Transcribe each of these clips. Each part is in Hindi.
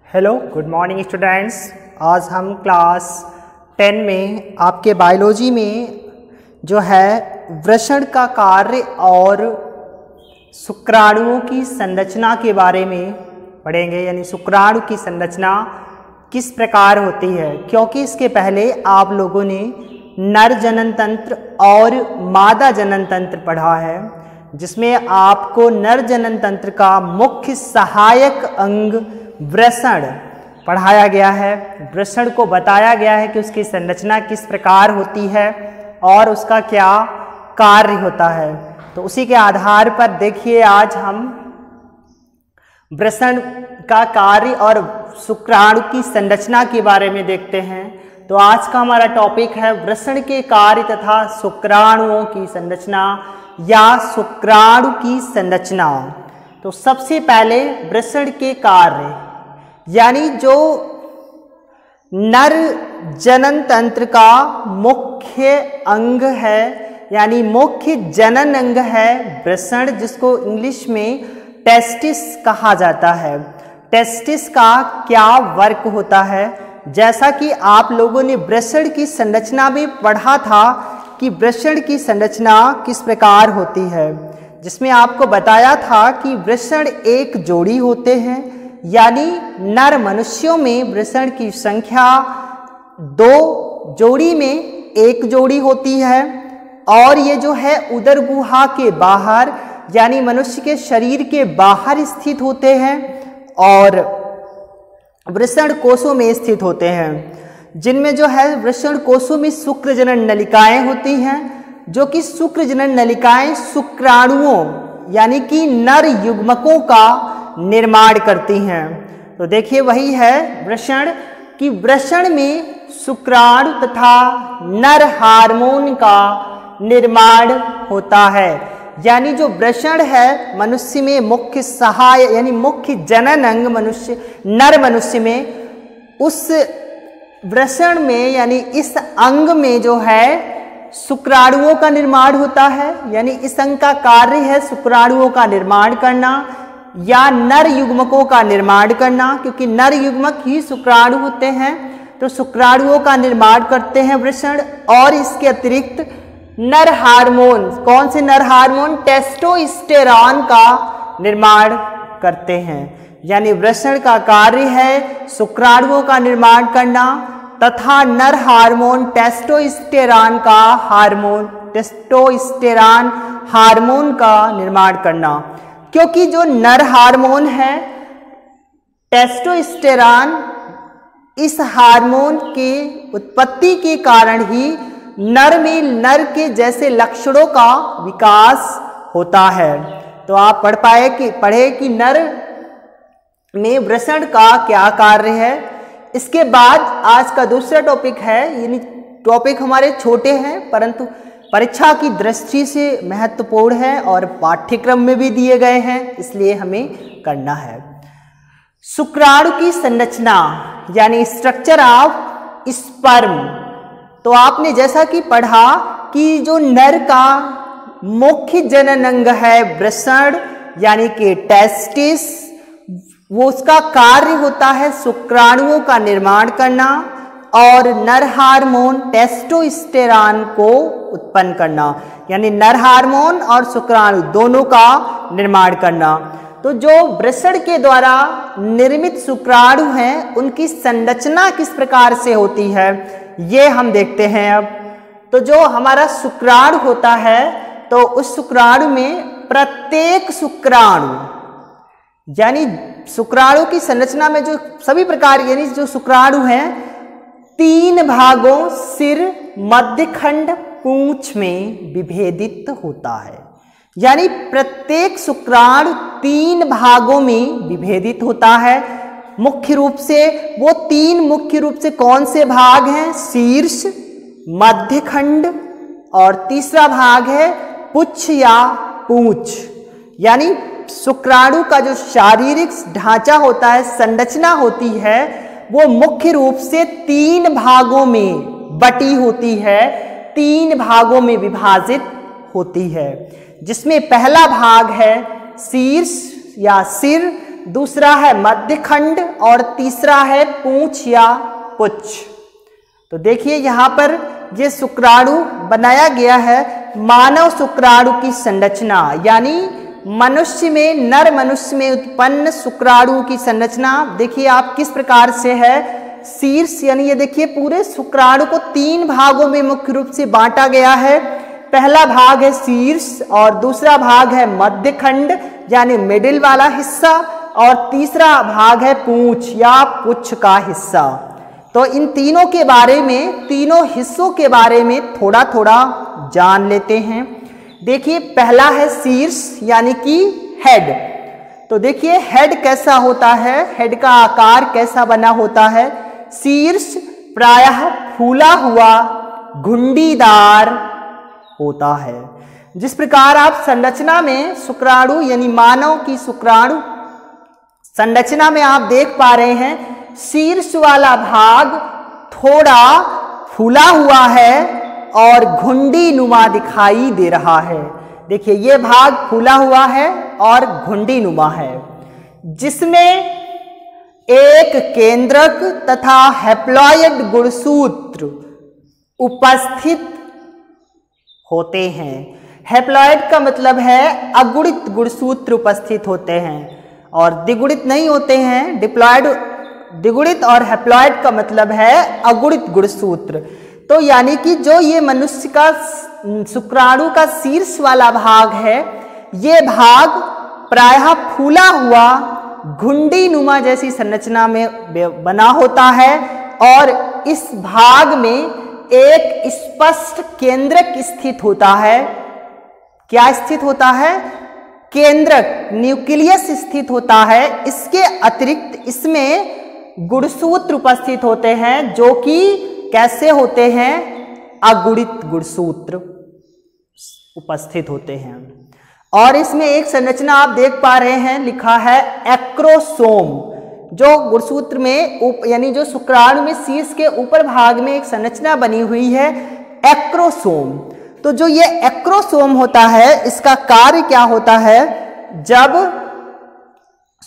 Hello good morning students. आज हम क्लास 10 में आपके बायोलॉजी में जो है वृषण का कार्य और शुक्राणुओं की संरचना के बारे में पढ़ेंगे, यानी शुक्राणु की संरचना किस प्रकार होती है। क्योंकि इसके पहले आप लोगों ने नर जनन तंत्र और मादा जनन तंत्र पढ़ा है, जिसमें आपको नर जनन तंत्र का मुख्य सहायक अंग वृषण पढ़ाया गया है। वृषण को बताया गया है कि उसकी संरचना किस प्रकार होती है और उसका क्या कार्य होता है। तो उसी के आधार पर देखिए आज हम वृषण का कार्य और शुक्राणु की संरचना के बारे में देखते हैं। तो आज का हमारा टॉपिक है वृषण के कार्य तथा शुक्राणुओं की संरचना या शुक्राणु की संरचना। तो सबसे पहले वृषण के कार्य, यानी जो नर जनन तंत्र का मुख्य अंग है, यानी मुख्य जनन अंग है वृषण, जिसको इंग्लिश में टेस्टिस कहा जाता है। टेस्टिस का क्या वर्क होता है, जैसा कि आप लोगों ने वृषण की संरचना भी पढ़ा था कि वृषण की संरचना किस प्रकार होती है, जिसमें आपको बताया था कि वृषण एक जोड़ी होते हैं, यानी नर मनुष्यों में वृषण की संख्या 2 जोड़ी में 1 जोड़ी होती है। और ये जो है उदर गुहा के बाहर, यानी मनुष्य के शरीर के बाहर स्थित होते हैं और वृषण कोशों में स्थित होते हैं, जिनमें जो है वृषण कोशों में शुक्रजनन नलिकाएं होती हैं, जो कि शुक्रजनन नलिकाएं शुक्राणुओं यानी कि नर युग्मकों का निर्माण करती हैं। तो देखिए वही है वृषण कि वृषण में शुक्राणु तथा नर हार्मोन का निर्माण होता है। यानी जो वृषण है मनुष्य में मुख्य सहाय यानी मुख्य जनन अंग नर मनुष्य में, उस वृषण में यानी इस अंग में जो है शुक्राणुओं का निर्माण होता है। यानी इस अंग का कार्य है शुक्राणुओं का निर्माण करना या नर युग्मकों का निर्माण करना, क्योंकि नर युग्मक ही शुक्राणु होते हैं। तो शुक्राणुओं का निर्माण करते हैं वृषण। और इसके अतिरिक्त नर हार्मोन, कौन से नर हार्मोन? टेस्टोस्टेरॉन का निर्माण करते हैं। यानी वृषण का कार्य है शुक्राणुओं का निर्माण करना तथा नर हार्मोन टेस्टोस्टेरॉन हार्मोन का निर्माण करना। क्योंकि जो नर हार्मोन है टेस्टोस्टेरॉन, इस हार्मोन के उत्पत्ति के कारण ही नर में नर के जैसे लक्षणों का विकास होता है। तो आप पढ़े कि नर में वृषण का क्या कार्य है। इसके बाद आज का दूसरा टॉपिक है, यानी टॉपिक हमारे छोटे हैं परंतु परीक्षा की दृष्टि से महत्वपूर्ण है और पाठ्यक्रम में भी दिए गए हैं, इसलिए हमें करना है। शुक्राणु की संरचना यानी स्ट्रक्चर ऑफ स्पर्म। तो आपने जैसा कि पढ़ा कि जो नर का मुख्य जनन अंग है वृषण यानी कि टेस्टिस, वो उसका कार्य होता है शुक्राणुओं का निर्माण करना और नर हार्मोन टेस्टोस्टेरॉन को उत्पन्न करना, यानी नर हार्मोन और शुक्राणु दोनों का निर्माण करना। तो जो वृषण के द्वारा निर्मित शुक्राणु हैं उनकी संरचना किस प्रकार से होती है ये हम देखते हैं अब। तो जो हमारा शुक्राणु होता है तो उस शुक्राणु में प्रत्येक शुक्राणु यानी शुक्राणु की संरचना में जो सभी प्रकार यानी जो शुक्राणु हैं 3 भागों सिर, मध्यखंड, पूंछ में विभेदित होता है। यानी प्रत्येक शुक्राणु 3 भागों में विभेदित होता है। मुख्य रूप से वो 3 मुख्य रूप से कौन से भाग हैं? शीर्ष, मध्यखंड और तीसरा भाग है पुच्छ या पूंछ। यानी शुक्राणु का जो शारीरिक ढांचा होता है, संरचना होती है, वो मुख्य रूप से 3 भागों में बटी होती है, 3 भागों में विभाजित होती है, जिसमें पहला भाग है शीर्ष या सिर, दूसरा है मध्यखंड और तीसरा है पूंछ या पुच्छ। तो देखिए यहाँ पर ये शुक्राणु बनाया गया है मानव शुक्राणु की संरचना, यानी मनुष्य में, नर मनुष्य में उत्पन्न शुक्राणु की संरचना देखिए आप किस प्रकार से है। शीर्ष यानी ये देखिए पूरे शुक्राणु को 3 भागों में मुख्य रूप से बांटा गया है। पहला भाग है शीर्ष और दूसरा भाग है मध्य खंड यानी मिडिल वाला हिस्सा और तीसरा भाग है पूंछ या पुच्छ का हिस्सा। तो इन तीनों के बारे में, तीनों हिस्सों के बारे में थोड़ा थोड़ा जान लेते हैं। देखिए पहला है शीर्ष यानी कि हेड। तो देखिए हेड कैसा होता है, हेड का आकार कैसा बना होता है। शीर्ष प्रायः फूला हुआ घुंडीदार होता है। जिस प्रकार आप संरचना में शुक्राणु यानी मानव की शुक्राणु संरचना में आप देख पा रहे हैं, शीर्ष वाला भाग थोड़ा फूला हुआ है और घुंडी नुमा दिखाई दे रहा है। देखिए ये भाग फूला हुआ है और घुंडी नुमा है, जिसमें एक केंद्रक तथा हैप्लॉयड गुणसूत्र उपस्थित होते हैं। हैप्लॉयड का मतलब है अगुणित गुणसूत्र उपस्थित होते हैं और द्विगुणित नहीं होते हैं। डिप्लॉयड द्विगुणित और हैप्लॉयड का मतलब है अगुणित गुणसूत्र। तो यानी कि जो ये मनुष्य का शुक्राणु का शीर्ष वाला भाग है, ये भाग प्रायः फूला हुआ घुंडी नुमा जैसी संरचना में बना होता है और इस भाग में एक स्पष्ट केंद्रक स्थित होता है। क्या स्थित होता है? केंद्रक, न्यूक्लियस स्थित होता है। इसके अतिरिक्त इसमें गुणसूत्र उपस्थित होते हैं जो कि कैसे होते हैं? अगुणित गुणसूत्र उपस्थित होते हैं। और इसमें एक संरचना आप देख पा रहे हैं, लिखा है एक्रोसोम। जो गुणसूत्र में यानी जो शुक्राणु में शीर्ष के ऊपर भाग में एक संरचना बनी हुई है एक्रोसोम। तो जो ये एक्रोसोम होता है, इसका कार्य क्या होता है? जब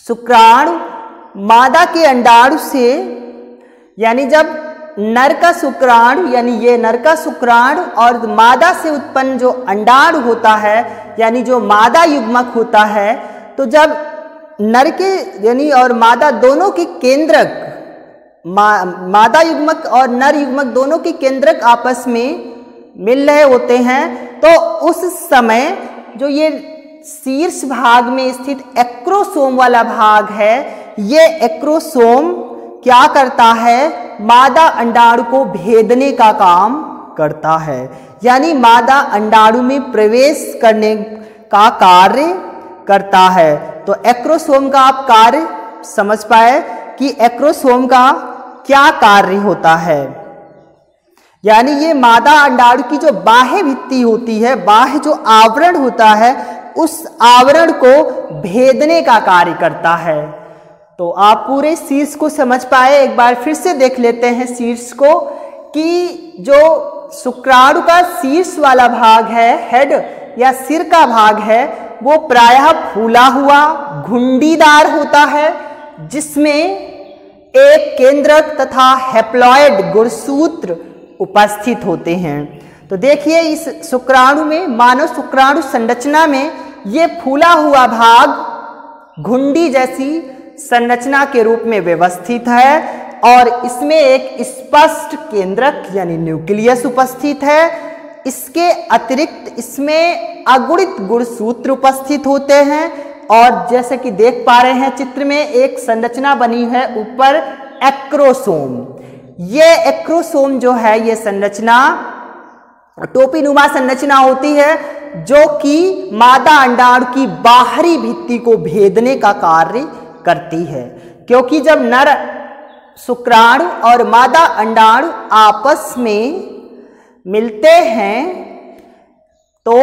शुक्राणु मादा के अंडाणु से, यानी जब नर का शुक्राणु यानी ये नर का शुक्राणु और मादा से उत्पन्न जो अंडाणु होता है यानी जो मादा युग्मक होता है, तो जब नर के यानी और मादा दोनों के केंद्रक, मादा युग्मक और नर युग्मक दोनों के केंद्रक आपस में मिल रहे होते हैं, तो उस समय जो ये शीर्ष भाग में स्थित एक्रोसोम वाला भाग है, ये एक्रोसोम क्या करता है? मादा अंडाणु को भेदने का काम करता है, यानी मादा अंडाणु में प्रवेश करने का कार्य करता है। तो एक्रोसोम का आप कार्य समझ पाए कि एक्रोसोम का क्या कार्य होता है। यानी ये मादा अंडाणु की जो बाह्य भित्ति होती है, बाह्य जो आवरण होता है, उस आवरण को भेदने का कार्य करता है। तो आप पूरे शीर्ष को समझ पाए। एक बार फिर से देख लेते हैं शीर्ष को कि जो शुक्राणु का शीर्ष वाला भाग है, हेड या सिर का भाग है, वो प्रायः फूला हुआ घुंडीदार होता है, जिसमें एक केंद्रक तथा हैप्लॉयड गुणसूत्र उपस्थित होते हैं। तो देखिए इस शुक्राणु में, मानव शुक्राणु संरचना में, ये फूला हुआ भाग घुंडी जैसी संरचना के रूप में व्यवस्थित है और इसमें एक स्पष्ट केंद्रक यानी न्यूक्लियस उपस्थित है। इसके अतिरिक्त इसमें अगुणित गुणसूत्र उपस्थित होते हैं और जैसे कि देख पा रहे हैं चित्र में एक संरचना बनी है ऊपर, एक्रोसोम। ये एक्रोसोम जो है, ये संरचना टोपी नुमा संरचना होती है जो कि मादा अंडाणु की बाहरी भित्ति को भेदने का कार्य करती है। क्योंकि जब नर शुक्राणु और मादा अंडाणु आपस में मिलते हैं तो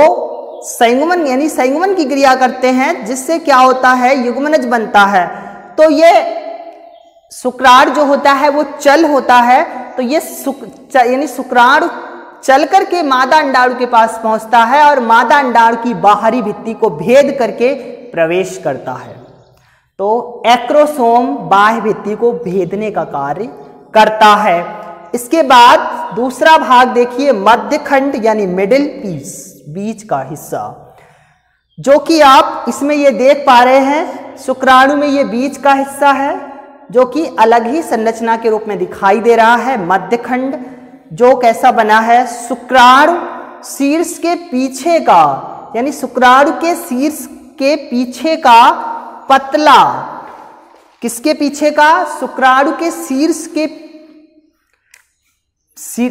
संयुग्मन यानी संयुग्मन की क्रिया करते हैं, जिससे क्या होता है? युग्मनज बनता है। तो ये शुक्राणु जो होता है वो चल होता है। तो ये यानी शुक्राणु चल करके मादा अंडाणु के पास पहुंचता है और मादा अंडाणु की बाहरी भित्ति को भेद करके प्रवेश करता है। तो एक्रोसोम बाह्य भित्ति को भेदने का कार्य करता है। इसके बाद दूसरा भाग देखिए, मध्यखंड यानी मिडिल पीस, बीच का हिस्सा, जो कि आप इसमें ये देख पा रहे हैं शुक्राणु में ये बीच का हिस्सा है जो कि अलग ही संरचना के रूप में दिखाई दे रहा है। मध्यखंड जो कैसा बना है, शुक्राणु शीर्ष के पीछे का, यानी शुक्राणु के शीर्ष के पीछे का पतला, किसके पीछे का, शुक्राणु के शीर्ष के,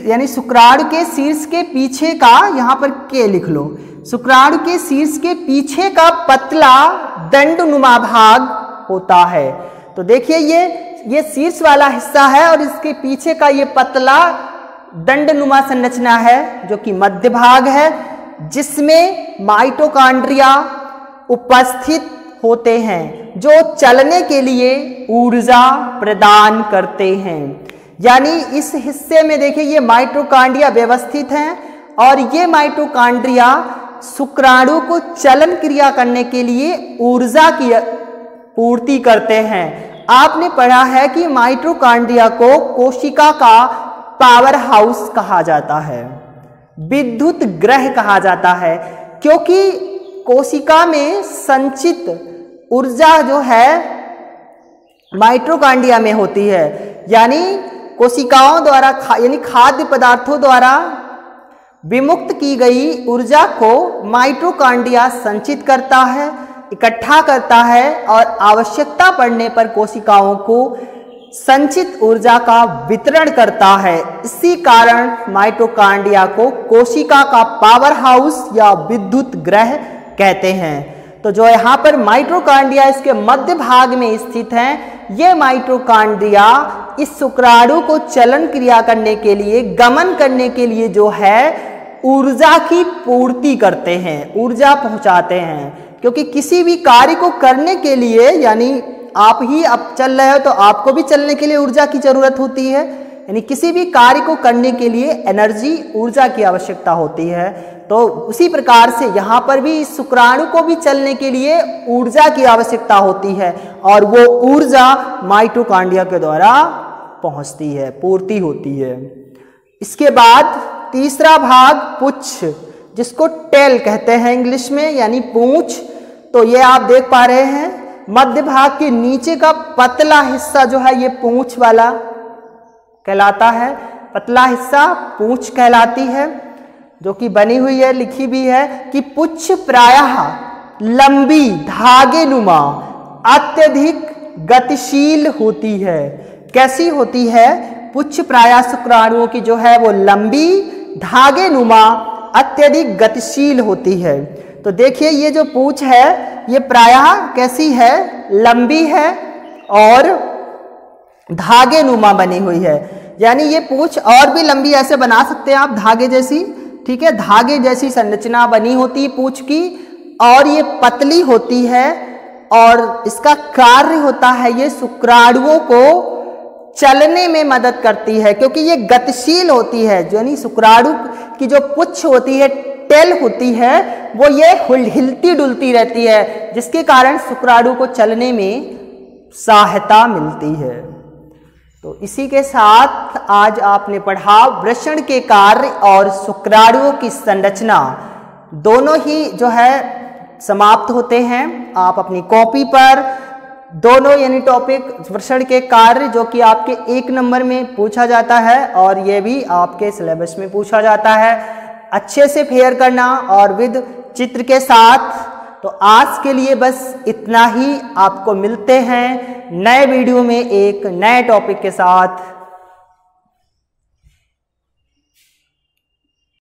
यानी शुक्राणु के शीर्ष के पीछे का, यहां पर के लिख लो, शुक्राणु के शीर्ष के पीछे का पतला दंडनुमा भाग होता है। तो देखिए ये शीर्ष वाला हिस्सा है और इसके पीछे का ये पतला दंडनुमा संरचना है जो कि मध्य भाग है, जिसमें माइटोकॉन्ड्रिया उपस्थित होते हैं जो चलने के लिए ऊर्जा प्रदान करते हैं। यानी इस हिस्से में देखिए ये माइटोकॉन्ड्रिया व्यवस्थित हैं और ये माइटोकॉन्ड्रिया शुक्राणु को चलन क्रिया करने के लिए ऊर्जा की पूर्ति करते हैं। आपने पढ़ा है कि माइटोकॉन्ड्रिया को कोशिका का पावर हाउस कहा जाता है, विद्युत ग्रह कहा जाता है, क्योंकि कोशिका में संचित ऊर्जा जो है माइटोकॉन्ड्रिया में होती है। यानी कोशिकाओं द्वारा यानी खाद्य पदार्थों द्वारा विमुक्त की गई ऊर्जा को माइटोकॉन्ड्रिया संचित करता है, इकट्ठा करता है और आवश्यकता पड़ने पर कोशिकाओं को संचित ऊर्जा का वितरण करता है। इसी कारण माइटोकॉन्ड्रिया को कोशिका का पावर हाउस या विद्युत ग्रह कहते हैं। तो जो यहाँ पर माइटोकॉन्ड्रिया इसके मध्य भाग में स्थित हैं, ये माइटोकॉन्ड्रिया इस शुक्राणु को चलन क्रिया करने के लिए, गमन करने के लिए जो है ऊर्जा की पूर्ति करते हैं, ऊर्जा पहुंचाते हैं। क्योंकि किसी भी कार्य को करने के लिए, यानी आप ही अब चल रहे हो तो आपको भी चलने के लिए ऊर्जा की जरूरत होती है, यानी किसी भी कार्य को करने के लिए एनर्जी, ऊर्जा की आवश्यकता होती है। तो उसी प्रकार से यहाँ पर भी इस शुक्राणु को भी चलने के लिए ऊर्जा की आवश्यकता होती है और वो ऊर्जा माइटोकॉन्ड्रिया के द्वारा पहुँचती है, पूर्ति होती है। इसके बाद तीसरा भाग पुच्छ, जिसको टेल कहते हैं इंग्लिश में, यानी पूंछ। तो ये आप देख पा रहे हैं मध्य भाग के नीचे का पतला हिस्सा जो है ये पूंछ वाला कहलाता है, पतला हिस्सा पूंछ कहलाती है, जो कि बनी हुई है, लिखी भी है कि पुच्छ प्रायः लंबी धागेनुमा अत्यधिक गतिशील होती है। कैसी होती है? पुच्छ प्रायः शुक्राणुओं की जो है वो लंबी धागेनुमा अत्यधिक गतिशील होती है। तो देखिए ये जो पूंछ है ये प्रायः कैसी है? लंबी है और धागेनुमा बनी हुई है। यानी ये पूंछ और भी लंबी ऐसे बना सकते हैं आप, धागे जैसी, ठीक है, धागे जैसी संरचना बनी होती है पूंछ की, और ये पतली होती है और इसका कार्य होता है ये शुक्राणुओं को चलने में मदद करती है, क्योंकि ये गतिशील होती है। यानी शुक्राणु की जो पुच्छ होती है, टेल होती है, वो ये हिलती डुलती रहती है, जिसके कारण शुक्राणु को चलने में सहायता मिलती है। तो इसी के साथ आज आपने पढ़ा वृषण के कार्य और शुक्राणुओं की संरचना, दोनों ही जो है समाप्त होते हैं। आप अपनी कॉपी पर दोनों यानी टॉपिक वृषण के कार्य जो कि आपके 1 नंबर में पूछा जाता है और ये भी आपके सिलेबस में पूछा जाता है, अच्छे से फेयर करना और विद चित्र के साथ। तो आज के लिए बस इतना ही। आपको मिलते हैं नए वीडियो में एक नए टॉपिक के साथ।